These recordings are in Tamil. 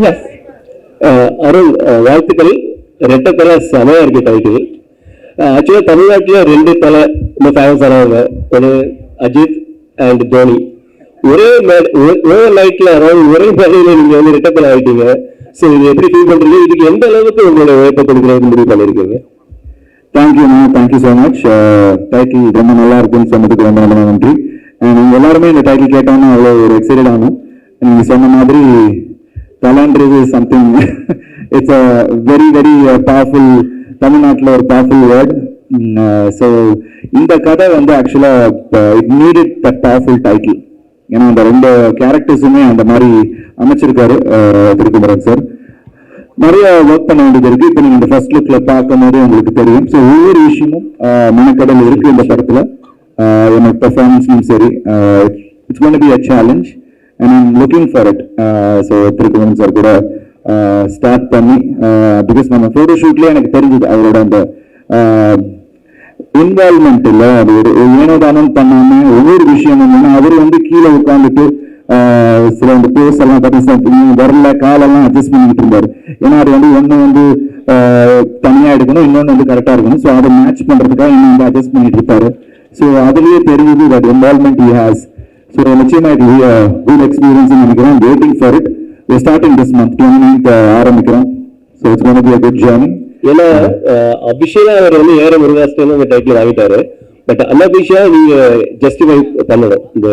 எஸ் அருண், வாழ்த்துக்கள். ரெட்டை தலை செமையா இருக்கு டைட்டில். ஆக்சுவலா தமிழ்நாட்டில் ரெண்டு தலை ரொம்ப ஃபேமஸ் ஆனவங்க, ஒரு அஜித் அண்ட் தோனி. ஒரே லைட்ல, அதாவது ஒரே மேடையில நீங்க வந்து ரெட்டை தலை ஆயிட்டீங்க. ஸோ இது எப்படி ஃபீல் பண்றீங்க? இதுக்கு எந்த அளவுக்கு உங்களோட உழைப்பை கொடுக்குறது முடிவு பண்ணிருக்கீங்க? Thank you so much. டைட்டில் ரொம்ப நல்லா இருக்குன்னு சொன்னதுக்கு ரொம்ப ரொம்ப நன்றி. நீங்கள் எல்லாருமே இந்த டைட்டில் கேட்டோன்னா அவ்வளோ ஒரு எக்ஸைட்டட் ஆகும். நீங்கள் சொன்ன மாதிரி தலைன்றது something it's a very very powerful, தமிழ்நாட்டில் ஒரு பவர்ஃபுல் வேர்ட். ஸோ இந்த கதை வந்து ஆக்சுவலாக it needed that powerful title. ஏன்னா அந்த ரெண்டு கேரக்டர்ஸுமே அந்த மாதிரி அமைச்சிருக்காரு திருக்குமரன் சார். நிறைய ஒர்க் பண்ண வேண்டியது இருக்கு. இப்போ நீங்க இந்த ஃபர்ஸ்ட் லுக்ல பார்க்கும் போது உங்களுக்கு தெரியும். ஸோ ஒவ்வொரு விஷயமும் மனக்கடல் இருக்கு இந்த படத்துல. என்னோட பெர்ஃபார்மன்ஸ்லையும் சரி, it's going to be a challenge and I am looking for it. So Thirukumaran sir கூட ஸ்டார்ட் பண்ணி, பிகாஸ் நம்ம ஃபோட்டோ ஷூட்லேயே எனக்கு தெரிஞ்சது அவரோட அந்த இன்வால்மெண்ட் இல்லை, அது ஒரு ஏனோதானம் பண்ணாம ஒவ்வொரு விஷயமும். அவர் வந்து கீழே உட்காந்துட்டு சில அந்த போஸ் எல்லாம் பார்த்து வரல காலெல்லாம் அட்ஜஸ்ட் பண்ணிட்டு இருந்தாரு. ஏன்னா அது வந்து ஒன்று வந்து தனியாக எடுக்கணும், இன்னொன்று வந்து கரெக்டாக இருக்கணும். ஸோ அதை மேட்ச் பண்ணுறதுக்காக இன்னும் வந்து அட்ஜஸ்ட் பண்ணிட்டு இருப்பாரு. ஸோ அதுலேயே தெரியுது that involvement he has. So நிச்சயமா இது குட் எக்ஸ்பீரியன்ஸ் நினைக்கிறேன். Waiting for it. Starting this month 29th ஆரம்பிக்கிறோம். So it's going to be a good journey. ஏன்னா அபிஷேகா அவர் வந்து ஏற முருகாஸ்டன் அந்த டைட்டில் வாங்கிட்டாரு. பட் அன்அபிஷியா நீங்க ஜஸ்டிஃபை பண்ணணும் இந்த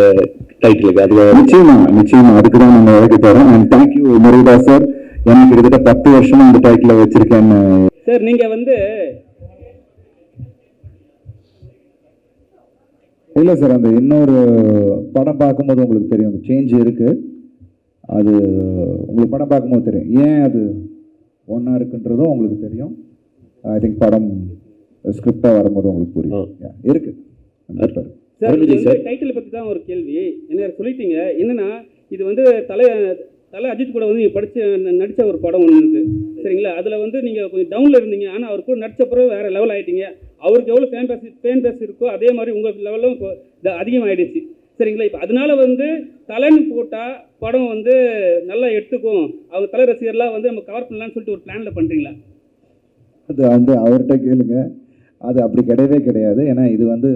டைட்டிலுக்கு. அது நிச்சயமா அதுக்கு தான் நம்ம உழைக்க போறோம். And thank you Murugadoss sir. எனக்கு கிட்டத்தட்ட 10 வருஷமா இந்த டைட்டில் வச்சிருக்கேன்னு. சார் நீங்க வந்து இல்லை சார், அந்த இன்னொரு படம் பார்க்கும்போது உங்களுக்கு தெரியும் சேஞ்ச் இருக்கு. அது உங்களுக்கு படம் பார்க்கும்போது தெரியும் ஏன் அது ஒன்றா இருக்குன்றதும் உங்களுக்கு தெரியும். ஐ திங்க் படம் ஸ்கிரிப்டாக வரும்போது உங்களுக்கு புரியும். இருக்கு சார். டைட்டில் பற்றி தான் ஒரு கேள்வி. என்ன சொல்லிட்டீங்க என்னன்னா, இது வந்து தலை அஜித் கூட வந்து நீங்கள் நடித்த ஒரு படம் ஒன்று இருக்குது சரிங்களா. அதில் வந்து நீங்கள் கொஞ்சம் டவுனில் இருந்தீங்க. ஆனால் அவர் கூட நடித்த பிறகு வேறு லெவல் ஆகிட்டீங்க. அவருக்கு எவ்வளோ ஃபேன் பேஸ் இருக்கோ அதே மாதிரி உங்கள் லெவலும் இப்போ அதிகமாகிடுச்சு சரிங்களா. இப்போ அதனால வந்து தலைன்னு போட்டால் படம் வந்து நல்லா எடுத்துக்கும், அவங்க தலை ரசிகர்லாம் வந்து நம்ம கவர் பண்ணலான்னு சொல்லிட்டு ஒரு பிளானில் பண்ணுறீங்களா? அது வந்து அவர்கிட்ட கேளுங்க. அது அப்படி கிடையவே கிடையாது. ஏன்னா இது வந்து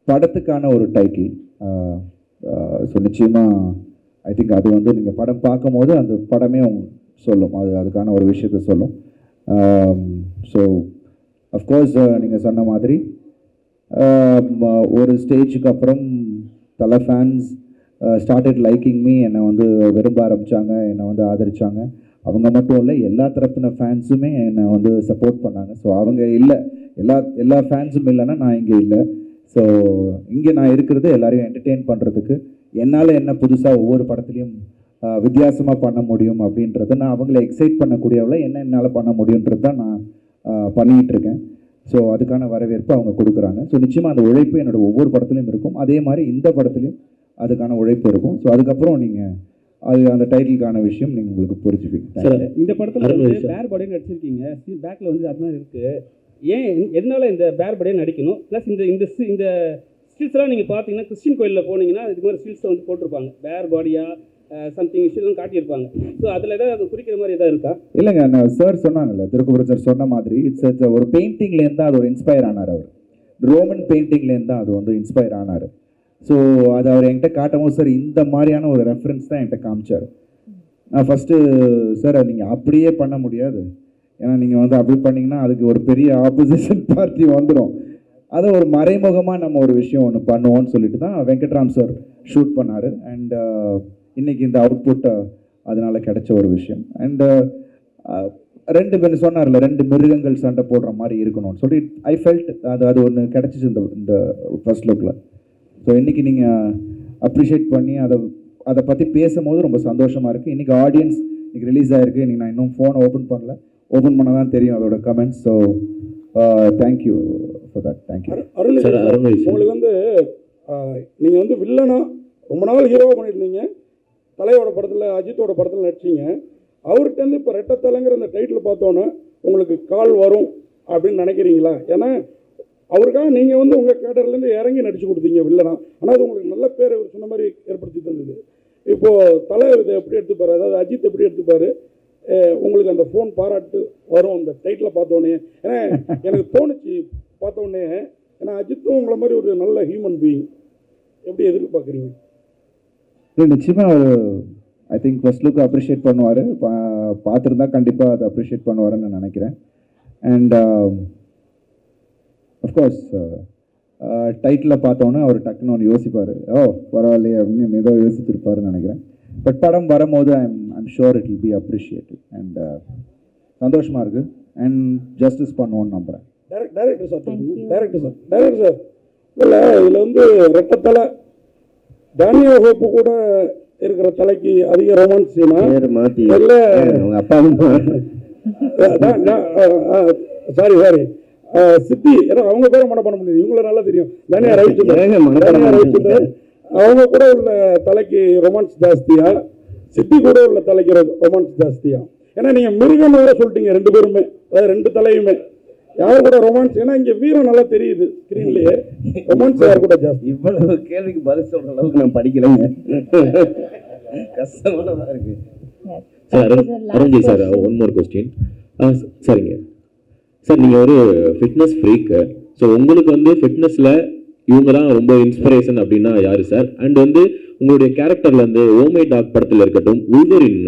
படத்துக்கான ஒரு டைட்டில். ஸோ நிச்சயமாக ஐ திங்க் அது வந்து நீங்கள் படம் பார்க்கும்போது அந்த படமே சொல்லும், அதுக்கான ஒரு விஷயத்த சொல்லும். ஸோ அஃப்கோர்ஸ் நீங்கள் சொன்ன மாதிரி ஒரு ஸ்டேஜுக்கு அப்புறம் தலை ஃபேன்ஸ் ஸ்டார்டட் லைக்கிங் மீ. என்னை வந்து விரும்ப ஆரம்பித்தாங்க, என்னை வந்து ஆதரித்தாங்க. அவங்க மட்டும் இல்லை, எல்லா தரப்பின ஃபேன்ஸுமே என்னை வந்து சப்போர்ட் பண்ணாங்க. ஸோ அவங்க இல்லை, எல்லா ஃபேன்ஸும் இல்லைன்னா நான் இங்கே இல்லை. ஸோ இங்கே நான் இருக்கிறது எல்லாரையும் என்டர்டெயின் பண்ணுறதுக்கு. என்னால் என்ன புதுசாக ஒவ்வொரு படத்துலையும் வித்தியாசமாக பண்ண முடியும் அப்படின்றத, நான் அவங்கள எக்ஸைட் பண்ணக்கூடியவளை என்ன என்னால் பண்ண முடியுன்றது தான் நான் பண்ணிகிட்ருக்கேன். ஸோ அதுக்கான வரவேற்பு அவங்க கொடுக்குறாங்க. ஸோ நிச்சயமாக அந்த உழைப்பு என்னோடய ஒவ்வொரு படத்துலையும் இருக்கும். அதே மாதிரி இந்த படத்துலையும் அதுக்கான உழைப்பு இருக்கும். ஸோ அதுக்கப்புறம் நீங்கள் அந்த டைட்டிலுக்கான விஷயம் நீங்கள் உங்களுக்கு புரிஞ்சுப்பீங்க. இந்த படத்தில் பேர் பாடியும் நடிச்சிருக்கீங்க, பேக்கில் வந்து அது மாதிரி இருக்குது. ஏன் எதனால் இந்த பேர் பாடியாக நடிக்கணும்? ப்ளஸ் இந்த ஸ்டில்ஸ்லாம் நீங்கள் பார்த்தீங்கன்னா கிறிஸ்டின் கோயிலில் போனீங்கன்னா இது மாதிரி ஸ்டில்ஸை வந்து போட்டிருப்பாங்க, பேர் பாடியாக சம்திங் இஷ்யூலாம் காட்டியிருப்பாங்க. ஸோ அதில் ஏதாவது அது குறிக்கிற மாதிரி எதாவது இருக்கா? இல்லைங்க, நான் சார் சொன்னாங்கல்ல, திருக்குமரன் சார் சொன்ன மாதிரி இட்ஸ் ஒரு பெயிண்டிங்லேருந்து தான் அது ஒரு இன்ஸ்பயர் ஆனார். அவர் ரோமன் பெயிண்டிங்லேருந்து தான் அது வந்து இன்ஸ்பயர் ஆனார். ஸோ அது அவர் என்கிட்ட காட்டும் சார் இந்த மாதிரியான ஒரு ரெஃபரன்ஸ் தான் என்கிட்ட காமிச்சார். நான் ஃபஸ்ட்டு சார் நீங்கள் அப்படியே பண்ண முடியாது, ஏன்னா நீங்கள் வந்து அப்படி பண்ணிங்கன்னா அதுக்கு ஒரு பெரிய ஆப்போசிஷன் பார்ட்டி வந்துடும். அதை ஒரு மறைமுகமாக நம்ம ஒரு விஷயம் ஒன்று பண்ணுவோம்னு சொல்லிட்டு தான் வெங்கட்ராம் சார் ஷூட் பண்ணார். அண்ட் இன்றைக்கி இந்த அவுட்புட் அதனால் கிடைச்ச ஒரு விஷயம். அண்டு ரெண்டு பேர் சொன்னார்ல, ரெண்டு மிருகங்கள் சண்டை போடுற மாதிரி இருக்கணும்னு சொல்லி ஐ ஃபெல்ட் அது ஒன்று கிடச்சிச்சு இந்த ஃபர்ஸ்ட் லுக்கில். ஸோ இன்றைக்கி நீங்கள் அப்ரிஷியேட் பண்ணி அதை பற்றி பேசும்போது ரொம்ப சந்தோஷமாக இருக்குது. இன்றைக்கி ஆடியன்ஸ் இன்றைக்கி ரிலீஸ் ஆகிருக்கு. இன்றைக்கி நான் இன்னும் ஃபோனை ஓப்பன் பண்ணல, ஓப்பன் பண்ண தான் தெரியும் அதோட comments. So thank you for that. Thank you. உங்களுக்கு வந்து நீங்கள் வந்து வில்லனா ரொம்ப நாள் ஹீரோவாக பண்ணியிருந்தீங்க. தலையோட படத்தில் அஜித்தோட படத்தில் நடிச்சிங்க. அவர்கிட்டருந்து இப்போ ரெட்டத்தலைங்கிற அந்த டைட்டில் பார்த்தோன்னே உங்களுக்கு கால் வரும் அப்படின்னு நினைக்கிறீங்களா? ஏன்னா அவருக்காக நீங்கள் வந்து உங்கள் கேட்டர்லேருந்து இறங்கி நடிச்சு கொடுத்தீங்க வில்லனா. ஆனால் அது உங்களுக்கு நல்ல பேர் சொன்ன மாதிரி ஏற்படுத்தி தந்தது. இப்போது தலை இதை எப்படி எடுத்துப்பார், அதாவது அஜித் எப்படி எடுத்துப்பார், உங்களுக்கு அந்த ஃபோன் பாராட்டு வரும் அந்த டைட்டில் பார்த்தோன்னே? ஏன்னா எனக்கு தோணுச்சு பார்த்தோன்னே, ஏன்னா அஜித்தும் உங்களை மாதிரி ஒரு நல்ல ஹியூமன் பீயிங், எப்படி எதிர்பார்க்குறீங்க? நிச்சயமாக ஒரு I think first look appreciate பண்ணுவார், பார்த்துருந்தா கண்டிப்பாக அதை அப்ரிஷியேட் பண்ணுவாருன்னு நான் நினைக்கிறேன். அண்ட் அஃப்கோர்ஸ் டைட்டில் பார்த்தோன்னே அவர் டக்குன்னு ஒன்று யோசிப்பார், ஓ பரவாயில்லையே அப்படின்னு ஏதோ யோசிச்சிருப்பாருன்னு நினைக்கிறேன். பட் படம் வரும்போது I'm sure it will be appreciated and சந்தோஷமாக இருக்குது அண்ட் ஜஸ்டிஸ் பண்ணுவோன்னு நம்புகிறேன். டைரக்டர் சார் இல்லை, இதில் வந்து ரெட்டத்தலை டேனியல் ஹோப்பு கூட இருக்கிற தலைக்கு அதிக ரொமான்ஸ் சீனா இல்லை? சாரி சித்தி, ஏன்னா அவங்க பேரை மன பண்ண முடியாது, இவங்கள நல்லா தெரியும். தனியா ரவிச்சந்திரன் அவங்க கூட உள்ள தலைக்கு ரொமான்ஸ் ஜாஸ்தியா, சித்தி கூட உள்ள தலைக்கு ரொமான்ஸ் ஜாஸ்தியா? ஏன்னா நீங்க மிருகனோட சொல்லிட்டீங்க ரெண்டு பேருமே, அதாவது ரெண்டு தலையுமே. யாரு கூட ரொமான்ஸ்? ஏன்னா இங்க வீரம் நல்லா தெரியுது ஸ்கிரீன்லயே, ரொமான்ஸ் யாரு கூட ஜாஸ்தி? இவ்வளவு கேள்விக்கு பதில் சொல்ற அளவுக்கு நான் படிக்கலைங்க, கஷ்டமானதா இருக்கு. Sir Arunji sir, one more question. சரிங்க சார், நீங்கள் ஒரு ஃபிட்னஸ் ஃப்ரீக்கு, ஸோ உங்களுக்கு வந்து ஃபிட்னஸில் இவங்க தான் ரொம்ப இன்ஸ்பிரேஷன் அப்படின்னா யாரு சார்? அண்ட் வந்து உங்களுடைய கேரக்டர்ல வந்து ஓமை டாக் படத்தில் இருக்கட்டும், உல்வரின்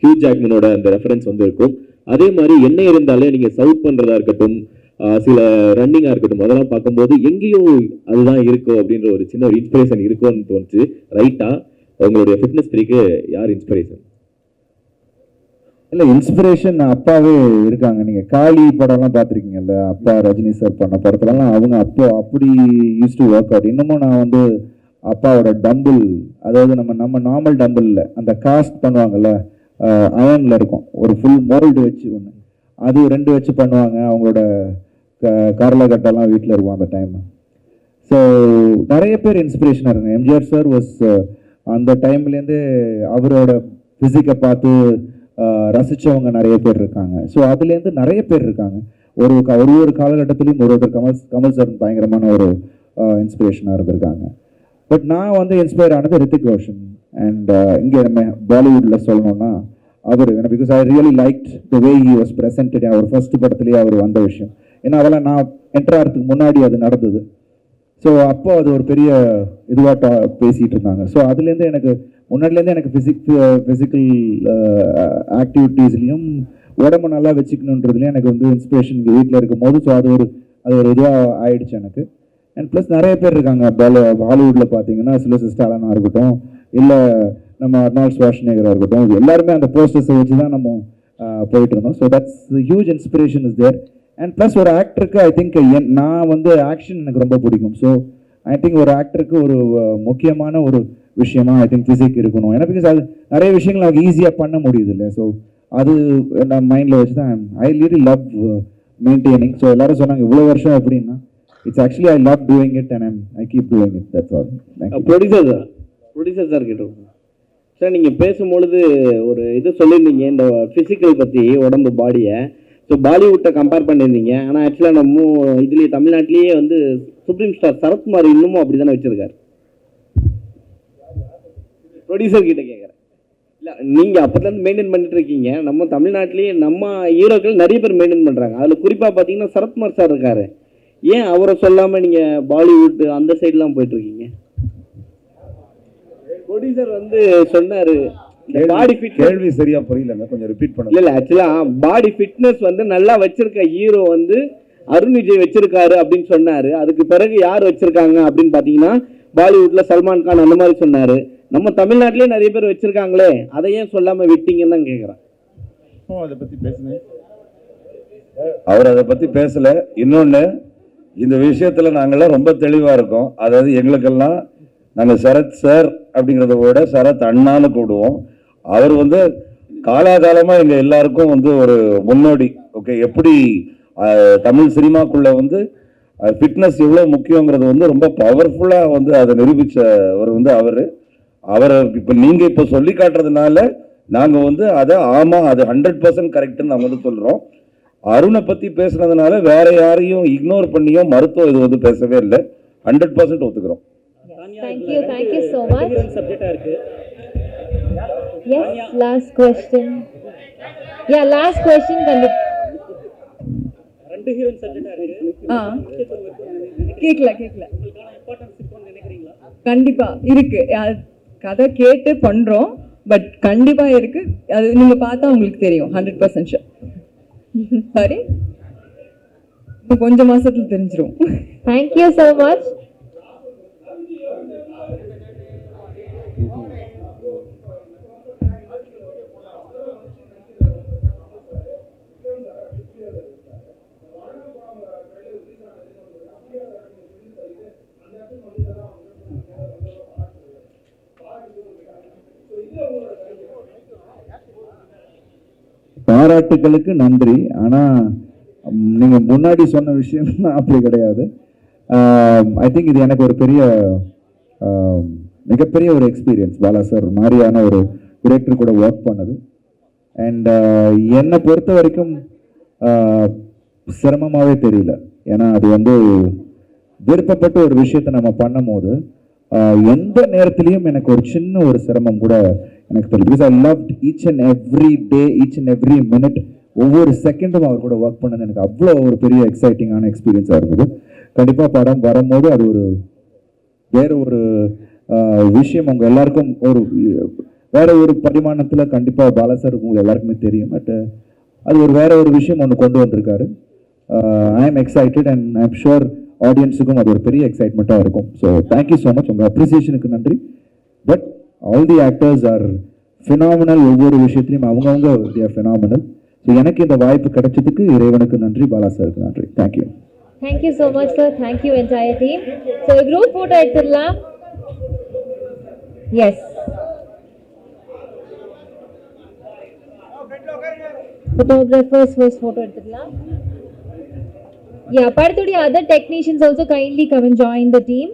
ஹியூ ஜாக்மனோட அந்த ரெஃபரன்ஸ் வந்து இருக்கும். அதே மாதிரி என்ன இருந்தாலே நீங்கள் சவுட் பண்ணுறதா இருக்கட்டும், சில ரன்னிங்காக இருக்கட்டும், அதெல்லாம் பார்க்கும்போது எங்கேயோ அதுதான் இருக்கும் அப்படின்ற ஒரு சின்ன ஒரு இன்ஸ்பிரேஷன் இருக்கும்னு தோணுச்சு. ரைட்டா? உங்களுடைய ஃபிட்னஸ் ஃப்ரீக்கு யார் இன்ஸ்பிரேஷன்? இல்லை, இன்ஸ்பிரேஷன் அப்பாவே இருக்காங்க. நீங்கள் காளி படம்லாம் பார்த்துருக்கீங்கல்ல, அப்பா ரஜினி சார் பண்ண படத்துலலாம் அவங்க அப்படி யூஸ் டு ஒர்க் அவுட். இன்னமும் நான் வந்து அப்பாவோட டம்பிள், அதாவது நம்ம நார்மல் டம்பிள் இல்லை, அந்த காஸ்ட் பண்ணுவாங்கல்ல, அயனில் இருக்கும், ஒரு ஃபுல் மோல்டு வச்சு ஒன்று, அது 2 வச்சு பண்ணுவாங்க. அவங்களோட கரலகட்டெல்லாம் வீட்டில் இருக்கும் அந்த டைம். ஸோ நிறைய பேர் இன்ஸ்பிரேஷனாக இருங்க. எம்ஜிஆர் சார் வாஸ் அந்த டைம்லேருந்து அவரோட ஃபிசிக்கை பார்த்து ரசித்தவங்க நிறைய பேர் இருக்காங்க. ஸோ அதுலேருந்து நிறைய பேர் இருக்காங்க. ஒரு காலகட்டத்திலையும் ஒருத்தர் கமல் சார் பயங்கரமான ஒரு இன்ஸ்பிரேஷனாக இருந்திருக்காங்க. பட் நான் வந்து இன்ஸ்பயர் ஆனது ரித்திக் ரோஷன். அண்ட் இங்கே நம்ம பாலிவுட்டில் சொல்லணும்னா அவர், because I really like the way he was presented. அவர் ஃபர்ஸ்ட் படத்துலேயே அவர் வந்த விஷயம், ஏன்னா அதெல்லாம் நான் என்டர் ஆகிறதுக்கு முன்னாடி அது நடந்தது. ஸோ அப்போ அது ஒரு பெரிய இதுவாக பேசிகிட்டு இருந்தாங்க. ஸோ அதுலேருந்து எனக்கு முன்னாடிலேருந்து எனக்கு ஃபிசிக்கல் ஆக்டிவிட்டீஸ்லையும் உடம்பு நல்லா வச்சுக்கணுன்றதுலையும் எனக்கு வந்து இன்ஸ்பிரேஷன் இங்கே வீட்டில் இருக்கும் போது. ஸோ அது ஒரு இதுவாக ஆயிடுச்சு எனக்கு. அண்ட் ப்ளஸ் நிறைய பேர் இருக்காங்க பாலிவுட்டில் பார்த்தீங்கன்னா, சிலோசிஸ் ஸ்டாலினாக இருக்கட்டும், இல்லை நம்ம அர்னால்ட் ஸ்வாஷ்நேகராக இருக்கட்டும், எல்லாருமே அந்த போஸ்டர்ஸை வச்சு தான் நம்ம போயிட்டு இருந்தோம். So that's huge inspiration is there. And plus ஒரு ஆக்டருக்கு ஐ திங்க் நான் வந்து ஆக்ஷன் எனக்கு ரொம்ப பிடிக்கும். ஸோ ஐ திங்க் ஒரு ஆக்டருக்கு ஒரு முக்கியமான ஒரு விஷயமா ஐ திங்க் ஃபிசிக் இருக்கணும். ஏன்னா பிகாஸ் அது நிறைய விஷயங்கள் நமக்கு ஈஸியாக பண்ண முடியுது இல்லை. ஸோ அது நான் மைண்டில் வச்சு தான் I really love maintaining. So எல்லாரும் சொன்னாங்க இவ்வளோ வருஷம் அப்படின்னா, it's actually I love doing it and I keep doing it. That's all. Producer sir கிட்ட சார், நீங்கள் பேசும்பொழுது ஒரு இது சொல்லியிருந்தீங்க இந்த ஃபிசிக்கல் பற்றி, உடம்பு பாடியை. ஸோ பாலிவுட்டை கம்பேர் பண்ணியிருந்தீங்க. ஆனால் ஆக்சுவலாக நம்ம இதுலேயே தமிழ்நாட்டிலேயே வந்து சுப்ரீம் ஸ்டார் சரத்குமார் இன்னமும் அப்படி தானே வச்சுருக்காரு. ப்ரொடியூசர் கிட்ட கேட்குறேன். இல்லை, நீங்கள் அப்போதுலேருந்து மெயின்டைன் பண்ணிட்டு இருக்கீங்க. நம்ம தமிழ்நாட்டிலேயே நம்ம ஹீரோக்கள் நிறைய பேர் மெயின்டைன் பண்ணுறாங்க. அதில் குறிப்பாக பார்த்தீங்கன்னா சரத்குமார் சார் இருக்காரு. ஏன் அவரை சொல்லாமல் நீங்கள் பாலிவுட் அந்த சைட்லாம் போயிட்டுருக்கீங்க? ப்ரொடியூசர் வந்து சொன்னார், பாடி ஃபிட், கேள்வி சரியா புரியலங்க, கொஞ்சம் ரிப்பீட் பண்ணுங்க. இல்லை ஆக்சுவலாக பாடி ஃபிட்னஸ் வந்து நல்லா வச்சிருக்க ஹீரோ வந்து அருண் விஜய் வச்சிருக்காரு அப்படின்னு சொன்னார். அதுக்கு பிறகு யார் வச்சிருக்காங்க அப்படின்னு பார்த்தீங்கன்னா பாலிவுட்ல சல்மான் கான் அந்த மாதிரி சொன்னார். நம்ம தமிழ்நாட்டிலேயே நிறைய பேர் வச்சிருக்காங்களே, அதை ஏன் சொல்லாமல் விட்டீங்கன்னு தான் கேட்குறேன். அதை பற்றி பேசுனேன், அவர் அதை பற்றி பேசலை. இன்னொன்று, இந்த விஷயத்தில் நாங்கள்லாம் ரொம்ப தெளிவாக இருக்கோம். அதாவது எங்களுக்கெல்லாம் நாங்கள் சரத் சார் அப்படிங்கிறத விட சரத் அண்ணான்னு கூடுவோம். அவர் வந்து காலாகாலமாக எங்கள் எல்லாருக்கும் வந்து ஒரு முன்னோடி. ஓகே, எப்படி தமிழ் சினிமாக்குள்ளே வந்து ஃபிட்னஸ் எவ்வளோ முக்கியங்கிறது வந்து ரொம்ப பவர்ஃபுல்லாக வந்து அதை நிரூபித்தவர் வந்து அவரை இப்போ நீங்கள் இப்போ சொல்லி காட்டுறதுனால நாங்கள் வந்து அதை ஆமாம் அது 100% கரெக்டுன்னு நாங்கள் வந்து சொல்கிறோம். அருணை பற்றி பேசுனதுனால வேற யாரையும் இக்னோர் பண்ணியும் மருத்துவம் இது வந்து பேசவே இல்லை. 100% ஒத்துக்கிறோம். Thank you so much. சப்ஜெக்டா இருக்கு. Yes, last question. Yeah, last question. ரெண்டு ஹீரோயின் சப்ஜெக்டா இருக்கு. கேட்கல கண்டிப்பா இருக்கு. கதை கேட்டு பண்றோம், பட் கண்டிப்பா இருக்கு. அது நீங்க பார்த்தா உங்களுக்கு தெரியும். 100% ஷூர். சாரி, கொஞ்சம் மாசத்துல தெரிஞ்சிரும். Thank you so much. பாராட்டுகளுக்கு நன்றி. ஆனால் நீங்கள் முன்னாடி சொன்ன விஷயம் அப்படி கிடையாது. ஐ திங்க் இது எனக்கு ஒரு மிகப்பெரிய ஒரு எக்ஸ்பீரியன்ஸ். பாலா சார் மாதிரியான ஒரு டிரெக்டர் கூட ஒர்க் பண்ணது. அண்ட் என்னை பொறுத்த வரைக்கும் சிரமமாகவே தெரியல. ஏன்னா அது வந்து விருப்பப்பட்ட ஒரு விஷயத்தை நம்ம பண்ணும் போது எந்த நேரத்துலையும் எனக்கு ஒரு சின்ன ஒரு சிரமம் கூட எனக்கு தெரியும். Because I loved each and every day, each and every minute, ஒவ்வொரு செகண்டும் அவர் கூட ஒர்க் பண்ணது எனக்கு அவ்வளோ ஒரு பெரிய எக்ஸைட்டிங்கான எக்ஸ்பீரியன்ஸாக இருந்தது. கண்டிப்பாக படம் வரும்போது அது ஒரு வேற ஒரு விஷயம் உங்கள் எல்லாருக்கும் வேற ஒரு பரிமாணத்தில் கண்டிப்பாக பாலாசார் உங்களுக்கு எல்லாருக்குமே தெரியும். பட் அது வேற ஒரு விஷயம் ஒன்று கொண்டு வந்திருக்காரு. I am excited and I am sure ஆடியன்ஸுக்கும் அது ஒரு பெரிய எக்ஸைட்மெண்ட்டாக இருக்கும். So thank you so much. உங்கள் அப்ரிசியேஷனுக்கு நன்றி. But all the actors are phenomenal. ஒவ்வொரு விஷயத்துலையும் அவங்கவுங்க தே ஆர் ஃபினாமினல். ஸோ எனக்கு இந்த வாய்ப்பு கிடைச்சதுக்கு இறைவனுக்கு நன்றி, பாலா சாருக்கு நன்றி. Thank you. Thank you so much, sir. Thank you, entire team. So, group photo எடுத்துடலாம். Yes. Photographers first photo எடுத்துடலாம். Yeah, படத்துடைய other technicians also kindly come and join the team.